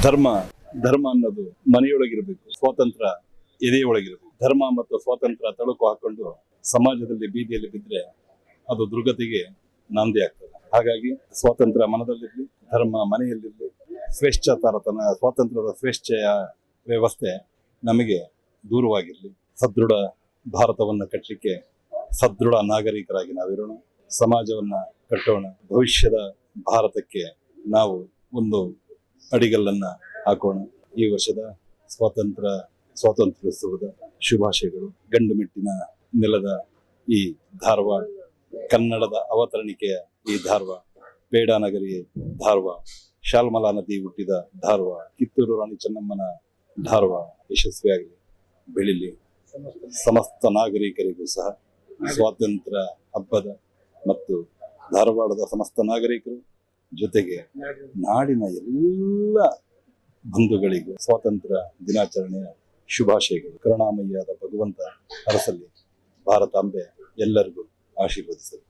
ಧರ್ಮ ಧರ್ಮ ಅನ್ನೋದು ಮನೆಯೊಳಗಿರಬೇಕು, ಸ್ವಾತಂತ್ರ್ಯ ಎದೆಯೊಳಗಿರಬೇಕು. ಧರ್ಮ ಮತ್ತು ಸ್ವಾತಂತ್ರ್ಯ ತಳುಕು ಹಾಕೊಂಡು ಸಮಾಜದಲ್ಲಿ ಬೀದಿಯಲ್ಲಿ ಬಿದ್ದರೆ ಅದು ದುರ್ಗತಿಗೆ ನಾಂದಿ ಆಗ್ತದೆ. ಹಾಗಾಗಿ ಸ್ವಾತಂತ್ರ್ಯ ಮನದಲ್ಲಿರಲಿ, ಧರ್ಮ ಮನೆಯಲ್ಲಿರಲಿ. ಸ್ವೇಚ್ಛಾತಾರತನ, ಸ್ವಾತಂತ್ರ್ಯದ ಸ್ವೇಚ್ಛೆಯ ವ್ಯವಸ್ಥೆ ನಮಗೆ ದೂರವಾಗಿರಲಿ. ಸದೃಢ ಭಾರತವನ್ನು ಕಟ್ಟಲಿಕ್ಕೆ ಸದೃಢ ನಾಗರಿಕರಾಗಿ ನಾವಿರೋಣ, ಸಮಾಜವನ್ನ ಕಟ್ಟೋಣ. ಭವಿಷ್ಯದ ಭಾರತಕ್ಕೆ ನಾವು ಒಂದು ಅಡಿಗಲ್ಲನ್ನ ಹಾಕೋಣ. ಈ ವರ್ಷದ ಸ್ವಾತಂತ್ರ್ಯೋತ್ಸವದ ಶುಭಾಶಯಗಳು. ಗಂಡು ಮೆಟ್ಟಿನ ನೆಲದ ಈ ಧಾರವಾಡ, ಕನ್ನಡದ ಅವತರಣಿಕೆಯ ಈ ಧಾರವಾಡ, ಪೇಡಾನಗರಿ ಧಾರವಾಡ, ಶಾಲ್ಮಲಾ ನದಿ ಹುಟ್ಟಿದ ಧಾರವಾಡ, ಕಿತ್ತೂರು ರಾಣಿ ಚೆನ್ನಮ್ಮನ ಧಾರವಾಡ ಯಶಸ್ವಿಯಾಗಲಿ, ಬೆಳಿಲಿ. ಸಮಸ್ತ ನಾಗರಿಕರಿಗೂ ಸಹ ಸ್ವಾತಂತ್ರ್ಯ ಹಬ್ಬದ ಮತ್ತು ಧಾರವಾಡದ ಸಮಸ್ತ ನಾಗರಿಕರು ಜೊತೆಗೆ ನಾಡಿನ ಎಲ್ಲ ಬಂಧುಗಳಿಗೂ ಸ್ವಾತಂತ್ರ್ಯ ದಿನಾಚರಣೆಯ ಶುಭಾಶಯಗಳು. ಕರುಣಾಮಯಿಯಾದ ಭಗವಂತ ಹರಸಲಿ, ಭಾರತಾಂಬೆ ಎಲ್ಲರಿಗೂ ಆಶೀರ್ವದಿಸಲಿ.